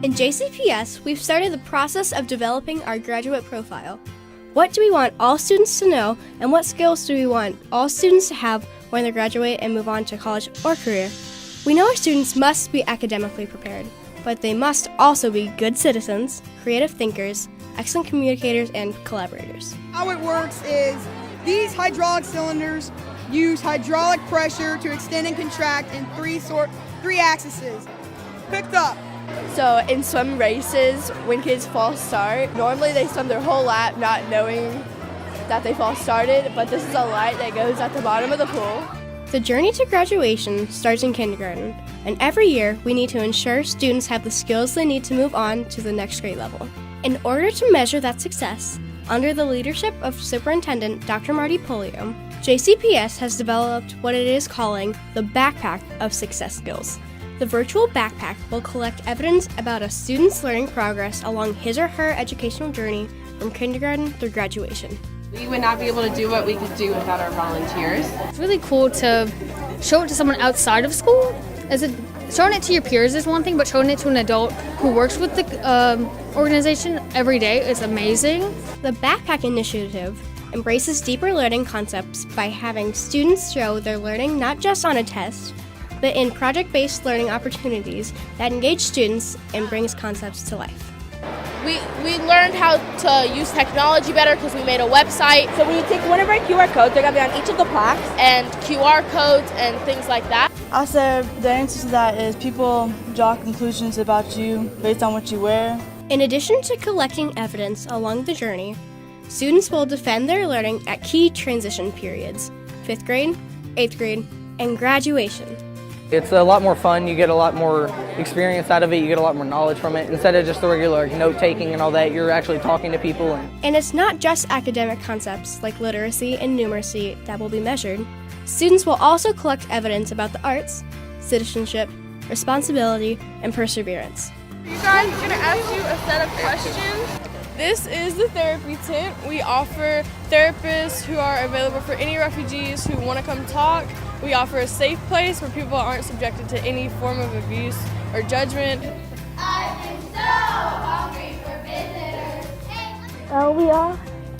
In JCPS, we've started the process of developing our graduate profile. What do we want all students to know, and what skills do we want all students to have when they graduate and move on to college or career? We know our students must be academically prepared, but they must also be good citizens, creative thinkers, excellent communicators, and collaborators. How it works is these hydraulic cylinders use hydraulic pressure to extend and contract in three axes. Picked up. So in swim races, when kids false start, normally they swim their whole lap not knowing that they false started, but this is a light that goes at the bottom of the pool. The journey to graduation starts in kindergarten, and every year we need to ensure students have the skills they need to move on to the next grade level. In order to measure that success, under the leadership of Superintendent Dr. Marty Polio, JCPS has developed what it is calling the Backpack of Success Skills. The virtual backpack will collect evidence about a student's learning progress along his or her educational journey from kindergarten through graduation. We would not be able to do what we could do without our volunteers. It's really cool to show it to someone outside of school. Showing it to your peers is one thing, but showing it to an adult who works with the organization every day is amazing. The Backpack Initiative embraces deeper learning concepts by having students show their learning not just on a test, but in project-based learning opportunities that engage students and brings concepts to life. We learned how to use technology better because we made a website. So when you take one of our QR codes, they're going to be on each of the plaques. And QR codes and things like that. Also, the answer to that is people draw conclusions about you based on what you wear. In addition to collecting evidence along the journey, students will defend their learning at key transition periods: 5th grade, 8th grade, and graduation. It's a lot more fun, you get a lot more experience out of it, you get a lot more knowledge from it. Instead of just the regular note-taking and all that, you're actually talking to people. And it's not just academic concepts like literacy and numeracy that will be measured. Students will also collect evidence about the arts, citizenship, responsibility, and perseverance. You guys are going to ask you a set of questions. This is the therapy tent. We offer therapists who are available for any refugees who want to come talk. We offer a safe place where people aren't subjected to any form of abuse or judgment. I've been so hungry for visitors. Well, we all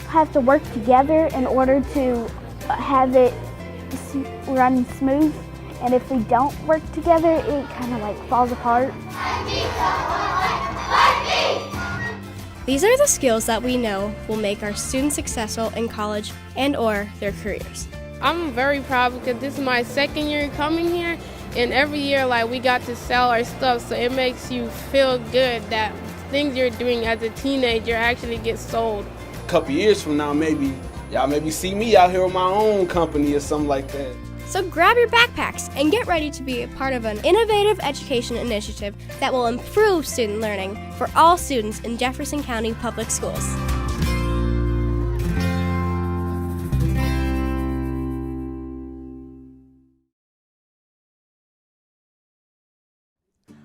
have to work together in order to have it run smooth. And if we don't work together, it kind of falls apart. These are the skills that we know will make our students successful in college and/or their careers. I'm very proud because this is my second year coming here, and every year we got to sell our stuff, so it makes you feel good that things you're doing as a teenager actually get sold. A couple years from now, y'all maybe see me out here with my own company or something like that. So grab your backpacks and get ready to be a part of an innovative education initiative that will improve student learning for all students in Jefferson County Public Schools.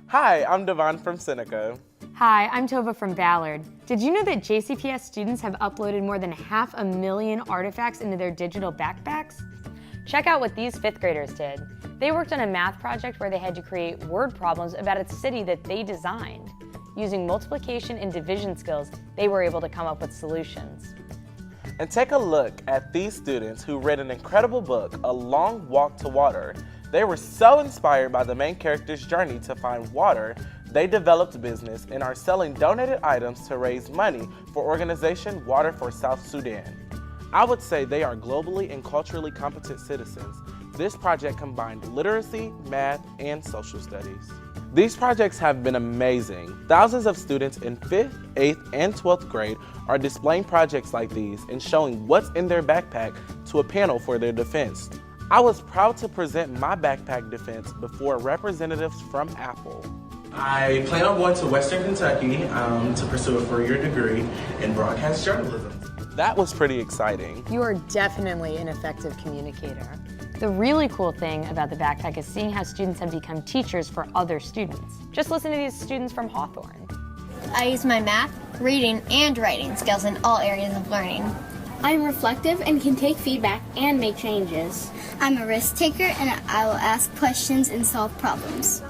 Hi, I'm Devon from Seneca. Hi, I'm Tova from Ballard. Did you know that JCPS students have uploaded more than 500,000 artifacts into their digital backpacks? Check out what these 5th graders did. They worked on a math project where they had to create word problems about a city that they designed. Using multiplication and division skills, they were able to come up with solutions. And take a look at these students who read an incredible book, A Long Walk to Water. They were so inspired by the main character's journey to find water, they developed a business and are selling donated items to raise money for organization Water for South Sudan. I would say they are globally and culturally competent citizens. This project combined literacy, math, and social studies. These projects have been amazing. Thousands of students in 5th, 8th, and 12th grade are displaying projects like these and showing what's in their backpack to a panel for their defense. I was proud to present my backpack defense before representatives from Apple. I plan on going to Western Kentucky to pursue a 4-year degree in broadcast journalism. That was pretty exciting. You are definitely an effective communicator. The really cool thing about the backpack is seeing how students have become teachers for other students. Just listen to these students from Hawthorne. I use my math, reading, and writing skills in all areas of learning. I'm reflective and can take feedback and make changes. I'm a risk taker and I will ask questions and solve problems.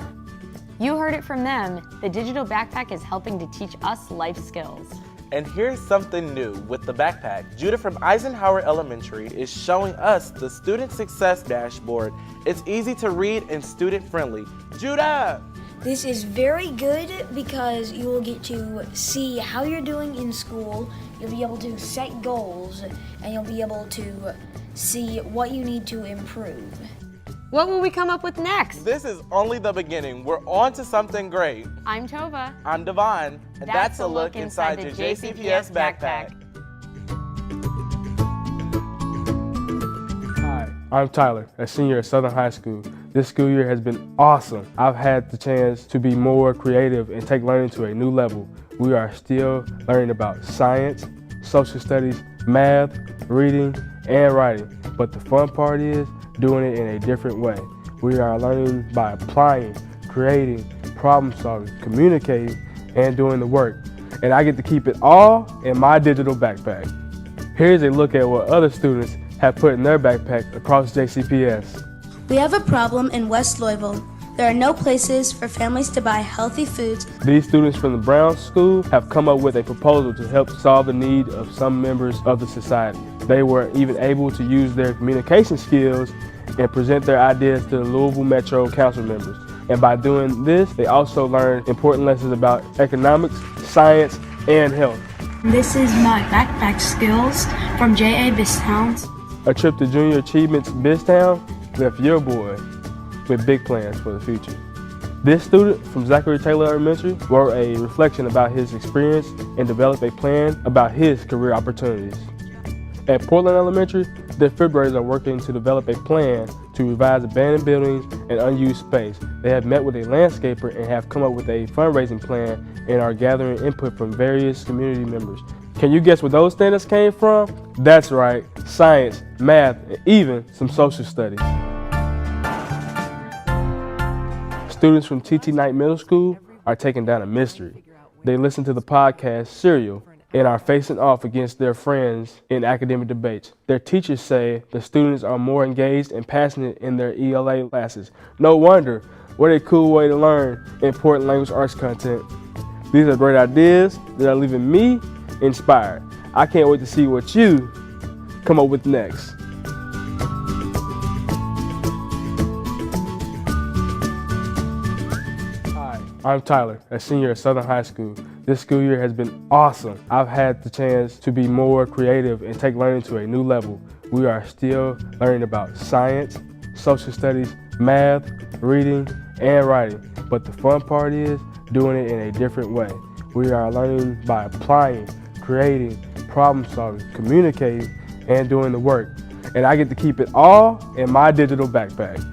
You heard it from them. The digital backpack is helping to teach us life skills. And here's something new with the backpack. Judah from Eisenhower Elementary is showing us the Student Success Dashboard. It's easy to read and student-friendly. Judah! This is very good because you will get to see how you're doing in school. You'll be able to set goals and you'll be able to see what you need to improve. What will we come up with next? This is only the beginning. We're on to something great. I'm Tova. I'm Devon. And that's a look inside the JCPS backpack. Hi, I'm Tyler, a senior at Southern High School. This school year has been awesome. I've had the chance to be more creative and take learning to a new level. We are still learning about science, social studies, math, reading, and writing. But the fun part is doing it in a different way. We are learning by applying, creating, problem solving, communicating, and doing the work. And I get to keep it all in my digital backpack. Here's a look at what other students have put in their backpack across JCPS. We have a problem in West Louisville. There are no places for families to buy healthy foods. These students from the Brown School have come up with a proposal to help solve the need of some members of the society. They were even able to use their communication skills and present their ideas to the Louisville Metro Council members. And by doing this, they also learned important lessons about economics, science, and health. This is my backpack skills from J.A. Bistowns. A trip to Junior Achievements Biztown left your boy with big plans for the future. This student from Zachary Taylor Elementary wrote a reflection about his experience and developed a plan about his career opportunities. At Portland Elementary, their fifth graders are working to develop a plan to revise abandoned buildings and unused space. They have met with a landscaper and have come up with a fundraising plan and are gathering input from various community members. Can you guess where those standards came from? That's right, science, math, and even some social studies. Students from TT Knight Middle School are taking down a mystery. They listen to the podcast Serial and are facing off against their friends in academic debates. Their teachers say the students are more engaged and passionate in their ELA classes. No wonder, what a cool way to learn important language arts content. These are great ideas that are leaving me inspired. I can't wait to see what you come up with next. Hi, I'm Tyler, a senior at Southern High School. This school year has been awesome. I've had the chance to be more creative and take learning to a new level. We are still learning about science, social studies, math, reading, and writing. But the fun part is doing it in a different way. We are learning by applying, creating, problem solving, communicating, and doing the work. And I get to keep it all in my digital backpack.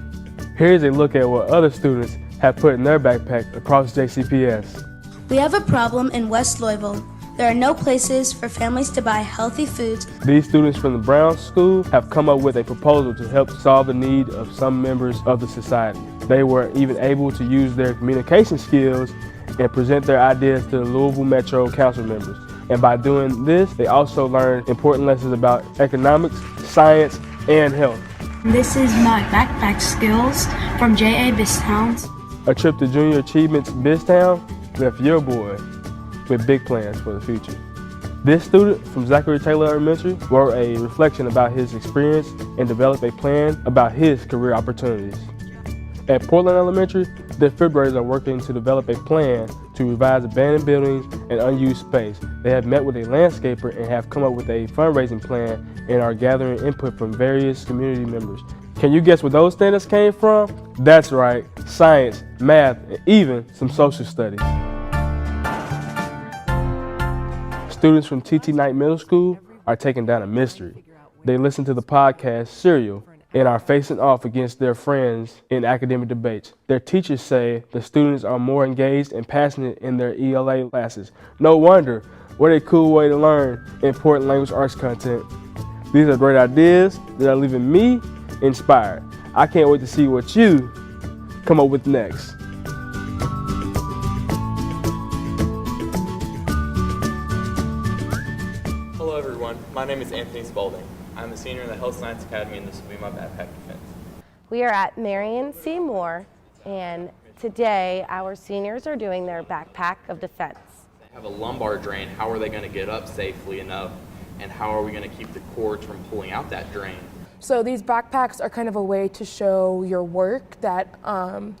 Here's a look at what other students have put in their backpack across JCPS. We have a problem in West Louisville. There are no places for families to buy healthy foods. These students from the Brown School have come up with a proposal to help solve the need of some members of the society. They were even able to use their communication skills and present their ideas to the Louisville Metro Council members. And by doing this, they also learned important lessons about economics, science, and health. This is my backpack skills from J.A. Bistowns. A trip to Junior Achievements Biztown left your boy with big plans for the future. This student from Zachary Taylor Elementary wrote a reflection about his experience and developed a plan about his career opportunities. At Portland Elementary, their fifth graders are working to develop a plan to revise abandoned buildings and unused space. They have met with a landscaper and have come up with a fundraising plan and are gathering input from various community members. Can you guess where those standards came from? That's right, science, math, and even some social studies. Students from TT Knight Middle School are taking down a mystery. They listen to the podcast Serial and are facing off against their friends in academic debates. Their teachers say the students are more engaged and passionate in their ELA classes. No wonder, what a cool way to learn important language arts content. These are great ideas that are leaving me inspired. I can't wait to see what you come up with next. Hello everyone, my name is Anthony Spalding. I'm a senior in the Health Science Academy and this will be my backpack defense. We are at Marion C. Moore, and Today, our seniors are doing their backpack of defense. They have a lumbar drain. How are they going to get up safely enough? And how are we going to keep the cords from pulling out that drain? So these backpacks are kind of a way to show your work that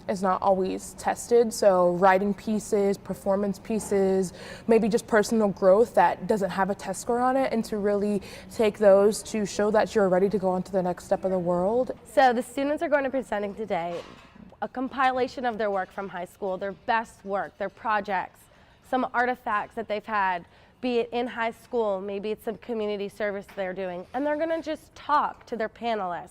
is not always tested. So writing pieces, performance pieces, maybe just personal growth that doesn't have a test score on it, and to really take those to show that you're ready to go on to the next step of the world. So the students are going to be presenting today a compilation of their work from high school, their best work, their projects, some artifacts that they've had, be it in high school, maybe it's some community service they're doing, and they're gonna just talk to their panelists.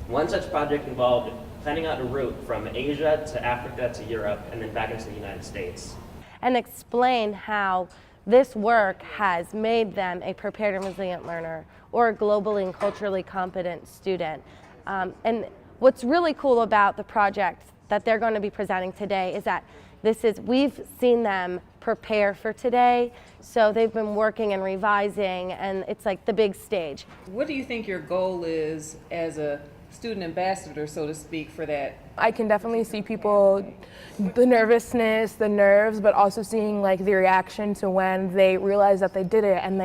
One such project involved planning out a route from Asia to Africa to Europe and then back into the United States. And explain how this work has made them a prepared and resilient learner or a globally and culturally competent student. And what's really cool about the project that they're going to be presenting today is that we've seen them prepare for today, so they've been working and revising, and it's like the big stage. What do you think your goal is as a student ambassador, so to speak, for that? I can definitely see people, the nervousness, the nerves, but also seeing like the reaction to when they realize that they did it and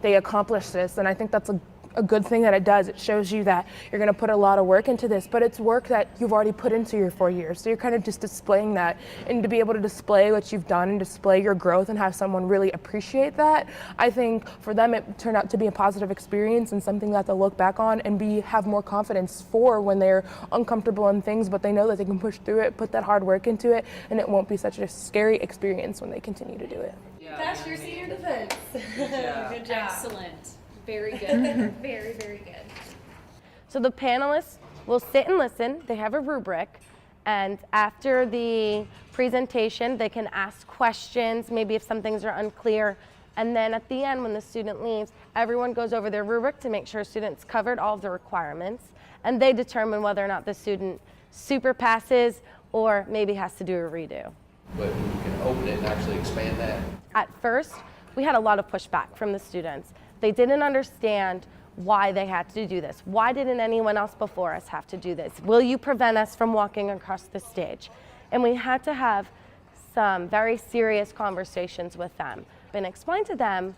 they accomplished this. And I think that's a good thing that it does. It shows you that you're going to put a lot of work into this, but it's work that you've already put into your 4 years. So you're kind of just displaying that, and to be able to display what you've done and display your growth and have someone really appreciate that, I think for them it turned out to be a positive experience and something that they'll look back on and have more confidence for when they're uncomfortable in things, but they know that they can push through it, put that hard work into it, and it won't be such a scary experience when they continue to do it. That's your senior defense. Good job. Excellent. Very good. Very, very good. So the panelists will sit and listen. They have a rubric, and after the presentation, they can ask questions, maybe if some things are unclear. And then at the end, when the student leaves, everyone goes over their rubric to make sure students covered all of the requirements, and they determine whether or not the student super passes or maybe has to do a redo. But you can open it and actually expand that. At first, we had a lot of pushback from the students. They didn't understand why they had to do this. Why didn't anyone else before us have to do this? Will you prevent us from walking across the stage? And we had to have some very serious conversations with them and explain to them,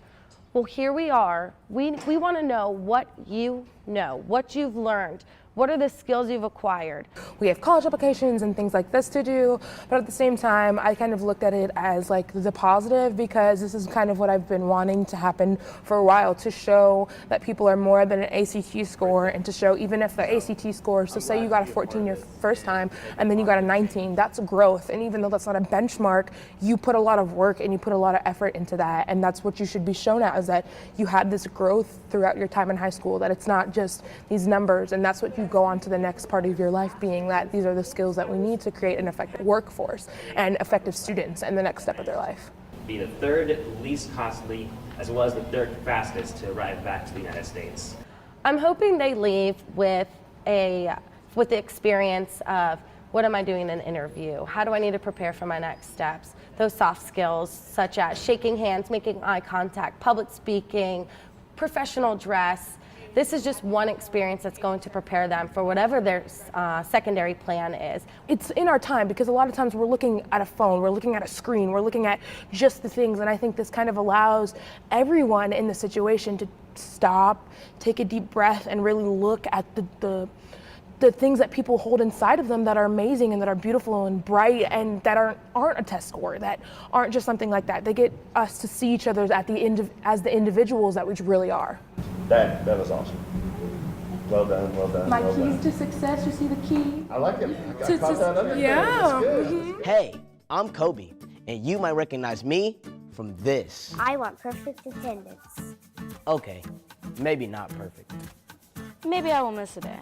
well, here we are. We want to know what you know, what you've learned. What are the skills you've acquired? We have college applications and things like this to do, but at the same time, I kind of looked at it as like the positive, because this is kind of what I've been wanting to happen for a while, to show that people are more than an ACT score, and to show even if the ACT score, so say you got a 14 your first time and then you got a 19, that's growth. And even though that's not a benchmark, you put a lot of work and you put a lot of effort into that, and that's what you should be shown at, is that you had this growth throughout your time in high school, that it's not just these numbers, and that's what you go on to the next part of your life, being that these are the skills that we need to create an effective workforce and effective students in the next step of their life. Be the third least costly as well as the third fastest to arrive back to the United States. I'm hoping they leave with the experience of, what am I doing in an interview? How do I need to prepare for my next steps? Those soft skills such as shaking hands, making eye contact, public speaking, professional dress. This is just one experience that's going to prepare them for whatever their secondary plan is. It's in our time, because a lot of times we're looking at a phone, we're looking at a screen, we're looking at just the things, and I think this kind of allows everyone in the situation to stop, take a deep breath, and really look at the things that people hold inside of them that are amazing and that are beautiful and bright and that aren't a test score, that aren't just something like that. They get us to see each other as the individuals that we really are. That was awesome. Well done, well done. My well keys done. to success, you see the key? I like it. I caught that under. Yeah. That's good. Hey, I'm Kobe, and you might recognize me from this. I want perfect attendance. Okay, maybe not perfect. Maybe I will miss a day.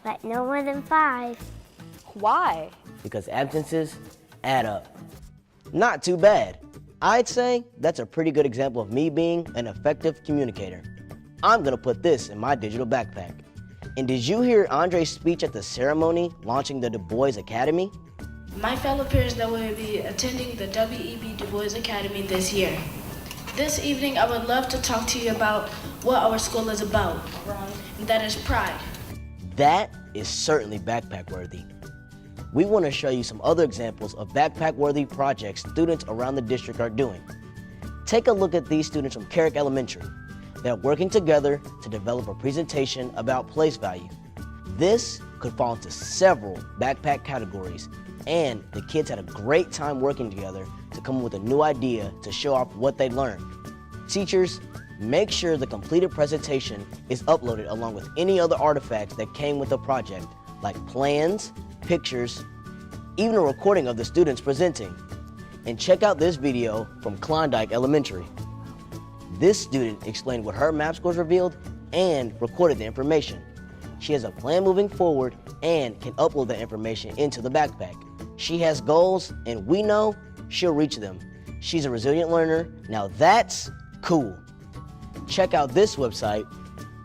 But no more than 5. Why? Because absences add up. Not too bad. I'd say that's a pretty good example of me being an effective communicator. I'm gonna put this in my digital backpack. And did you hear Andre's speech at the ceremony launching the Du Bois Academy? My fellow peers that will be attending the W.E.B. Du Bois Academy this year. This evening, I would love to talk to you about what our school is about, and that is pride. That is certainly backpack worthy. we want to show you some other examples of backpack-worthy projects students around the district are doing. Take a look at these students from Carrick Elementary. They're working together to develop a presentation about place value. This could fall into several backpack categories, and the kids had a great time working together to come up with a new idea to show off what they learned. Teachers, make sure the completed presentation is uploaded along with any other artifacts that came with the project, like plans, pictures, even a recording of the students presenting. And check out this video from Klondike Elementary. This student explained what her map scores revealed and recorded the information. She has a plan moving forward and can upload the information into the backpack. She has goals, and we know she'll reach them. She's a resilient learner. Now that's cool. Check out this website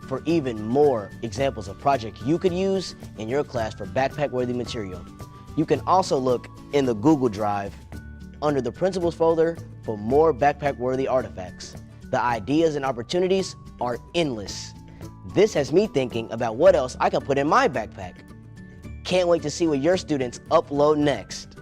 for even more examples of projects you could use in your class for backpack-worthy material. You can also look in the Google Drive under the Principals folder for more backpack-worthy artifacts. The ideas and opportunities are endless. This has me thinking about what else I can put in my backpack. Can't wait to see what your students upload next.